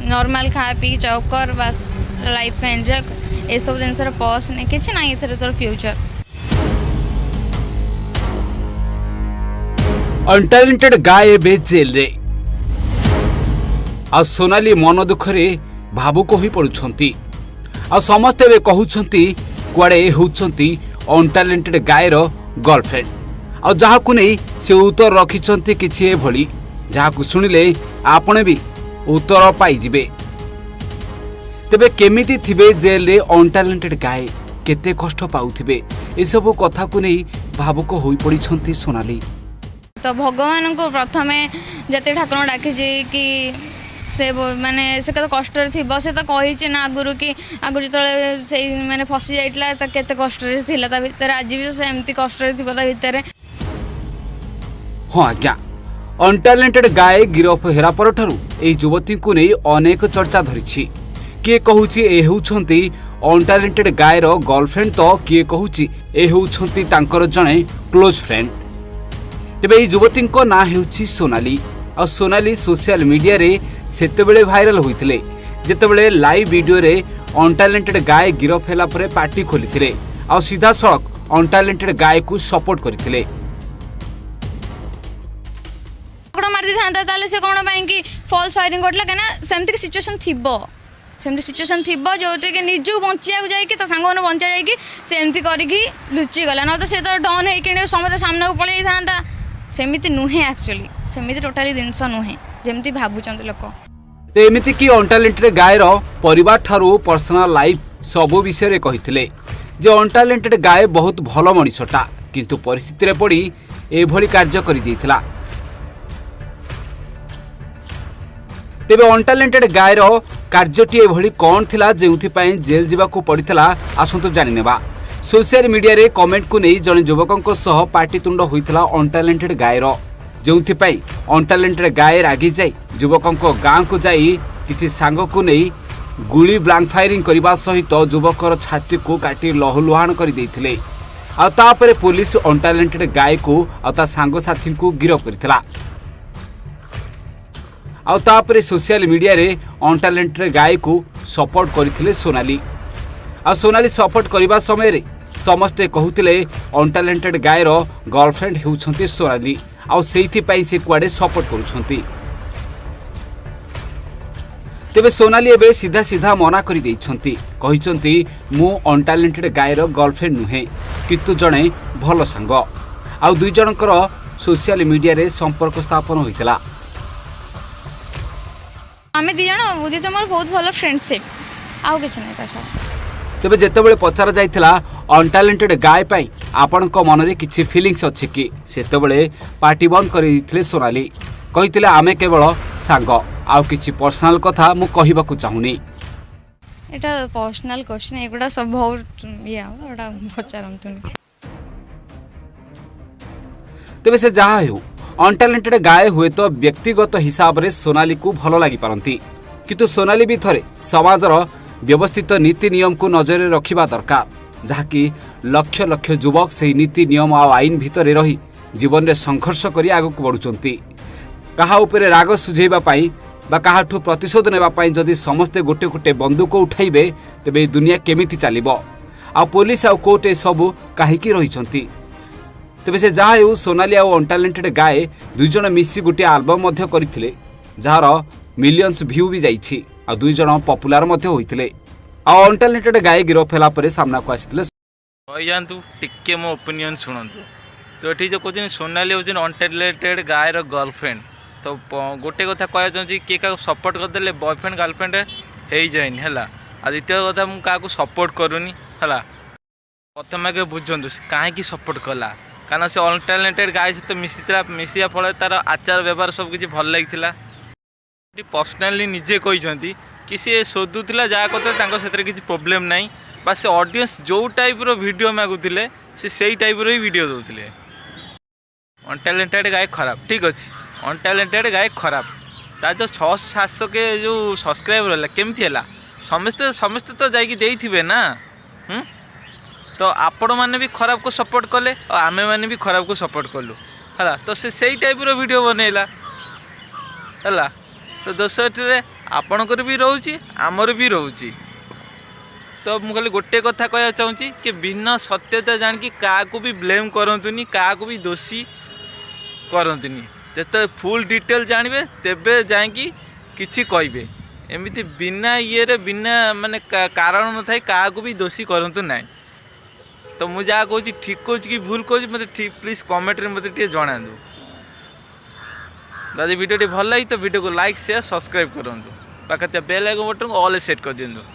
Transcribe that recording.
Normal खा P चौकर बस life का एंजॉय ये सब जिन पस नहीं कि ना ये तोर फ्यूचर अनटैलेंटेड गाय एबे जेल रे आ सोनाली मन दुखरे भावुक हो पड़ुछंती आ समस्ते एबे कहउछंती कुआडे होउछंती अनटैलेंटेड गायर गर्लफ्रेंड आ जहाकु नै से उत्तर रखिछंती किछि ए भली जहाकु सुनिले आपण भी उत्तर पाई जिबे। तेबे केमिति थिबे जेल रे अनटैलेंटेड गाय केते कष्ट पाउथिबे ए सब कथा को नै भावुक होई पड़िछंती सोनाली। तो भगवान को प्रथमे जते ठाकुर डाकी कि से माने से कत कष्ट थी से तो कही ना आगुरी कि आगुरी जो से मैंने फसी जाइला केते कष्ट था भितर आज भी से एमती कष्ट भितर। हाँ आज्ञा अनटैलेंटेड गाय गिरफ हेरा पर ठारू ए युवती को नहीं अनेक चर्चा धरिछि। किए कहूछि ए होउछंती अनटैलेंटेड गायर गर्लफ्रेंड तो किए कहूछि ए होउछंती तांकर जणे क्लोज फ्रेंड। तेबे ए युवती ना हेउछि सोनाली आ सोनाली सोशल मीडिया रे सेतेबेले भाइराल होइतिले जेतेबेले लाइव वीडियो रे अनटैलेंटेड गाय गिरफ हेला परे पार्टी खोलिथिले आ सीधा सड़क अनटैलेंटेड गाय को सपोर्ट करथिले। मार था ताले से कोन पई कि फॉल्स फायरिंग करला केना सेमति सिचुएशन थिबो सेमति सिचुएशन थिबो जोते कि निजु बंचिया को जाई कि त संगोन बंचा जाई कि सेमति करी कि लुचि गला न तो से तो डन हे कि समते सामने को पळै थांता सेमिति नुहे एक्चुअली सेमिति टोटली जिनस नुहे जेमति भाबुचंत लोक। तो एमिति कि अनटैलेंटेड गायर परिवार ठारू पर्सनल लाइफ सबो विषय रे कहिथिले जे अनटैलेंटेड गाय बहुत भलो मनिषटा किंतु परिस्थिति रे पड़ी ए भली कार्य करि देथिला। तेबे अनटैलेंटेड गायर कार्यटी एभली कौन थिला जेउथि पई जेल जीवा को पड़ितला आसंतु जानि नेबा। सोशल मीडिया रे कमेंट को नहीं जने युवकों सह पार्टीतुंड होइतला अनटैलेंटेड गायर जोउथि पई अनटैलेंटेड गाय रागी जाई युवकों गाँ को जाई किछि सांग को नहीं गुली ब्लैंक फायरिंग करबा सहित युवकर छाती को काटी लहुलुहान कर देथिले आ तापरे पुलिस अनटैलेंटेड गाय को आ ता सांग साथी को गिरफ्त करथिला। आ तापरे सोशल मीडिया रे अनटैलेंटेड गाय को सपोर्ट करथिले सोनाली आ सोनाली सपोर्ट करबा समय रे समस्ते कहूतिले अनटैलेंटेड गायर गर्लफ्रेंड हेउछंती सोनाली आ सेइथि पई से कुआडे सपोर्ट करूछंती। तेबे सोनाली एबे सीधा सीधा मना करि दैछंती कहिछंती मु अनटैलेंटेड गायर गर्लफ्रेंड नुहे किंतु जणे भलो संग आ दुई जनकर सोशल मीडिया रे संपर्क स्थापन होइतला। आमे दी जण बुझी तमर बहुत भलो फ्रेंडशिप आउ किछ नै तासा। तेबे जेतेबेले पचार जाइथिला अनटैलेंटेड गाय पई आपनक मन रे किछि फीलिंग्स अछि कि सेतेबेले पार्टी बंद करि दिथिले सोनाली कहिथिले आमे केवल सांग आउ किछि पर्सनल कथा मु कहिबा को चाहुनी। एटा पर्सनल क्वेश्चन एगुडा सब बहुत या एटा पचारम तुनी। तेबे से जहा हेउ अनटैलेंटेड गाय हुए तो व्यक्तिगत हिसाब रे सोनाली को भलो लागि पारंती किंतु सोनाली भी थरे समाजर व्यवस्थित नीति नियम को नजर रखिबा दरकार जहाँकि लक्ष लक्ष युवक से नीति नियम आ आईन भितर रही जीवन रे संघर्ष करी आगक बढ़ुचंती। कहा उपरे राग सुझेबा पाई बा काहाठू प्रतिशोध नेबा पाई जदि समस्ते गोटे गोटे बंदूक उठाइबे तेबे दुनिया केमिति चलिबो आ पुलिस आ कोर्ट ए सब काहेकि रहिचंती। तेबे से जहा हेउ सोनाली आ अनटैलेंटेड गाय दुई जण मिसी गोटे एल्बम मध्य करथिले जहार मिलियंस व्यू भी जाइछि आ दुई जण पॉपुलर मध्य होइतिले आ अनटैलेंटेड गाय गिरफ होला परे सामना को आसितिले। कहि जानतु टिके मो ओपिनियन सुनंतु तो एठी जो कोजिन सोनाली होजिन अनटैलेंटेड गायर गर्लफ्रेंड तो गोटे कथा कहया चाहूँ किए क्या सपोर्ट करदे बॉयफ्रेंड गर्लफ्रेंड हो जाए है आ द्वितीय कथा मुझे क्या सपोर्ट करूनी है प्रथम आगे बुझंतु कहीं सपोर्ट कला कारण से अनटैलेंटेड गाय सहित मिसिया फल तार आचार व्यवहार सब किसी भल लगी पर्सनाली निजे कहते कि सी शोधुला जहाँ कहते किसी प्रोब्लेम ना बस से ऑडियंस जो टाइप वीडियो मागुले से टाइप ही वीडियो दौले। अनटैलेंटेड गाय खराब ठीक अच्छे अनटैलेंटेड गाय खराब ता जो 600-700 के जो सब्सक्राइबर है केमती है समस्ते समस्ते तो जाइए ना तो आपण मैंने भी खराब को सपोर्ट कले और आमे मैंने भी खराब को सपोर्ट कलु है तो से टाइप वीडियो बनैला है तो दोष आपणकर भी रोचे आमर भी रोचे। तो मुझे खाली गोटे कथा कहना चाहूँगी कि बिना सत्यता जानिकी क्या भी ब्लेम करतुनि क्या भी दोषी करतुनि जिते फुल डिटेल जानवे तेबे जाकि किसी कहे एमती बिना ये बिना माने कारण न था क्या भी दोषी करतु ना। तो मुझे जहाँ कहूँ ठीक कहूँ कि भूल कहूँ मत प्लीज कमेंट में मत जना दो। यदि वीडियो भल लगी तो वीडियो को लाइक शेयर सब्सक्राइब करूँ पाखे बेल आइकन बटन को ऑल सेट कर दिंतु।